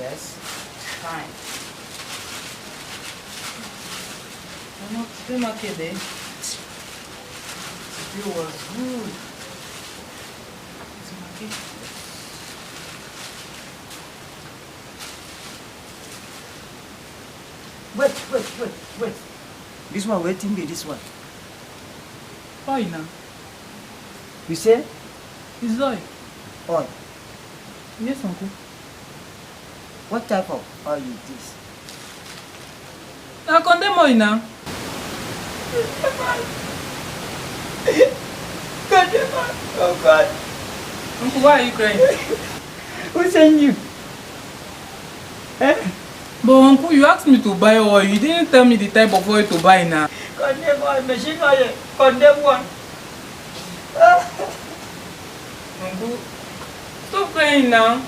Yes. Fine. I'm not still okay there. It was good. It's okay. Wait. This one waiting be this one. Why now? You say? It's oil. Oil. Yes, uncle. What type of oil is this? I condemn oil now. Oh God. Uncle, why are you crying? Who sent you? Eh? But uncle, you asked me to buy oil. You didn't tell me the type of oil to buy now. Condemn oil, machine oil. Condemn one. Uncle, stop crying now.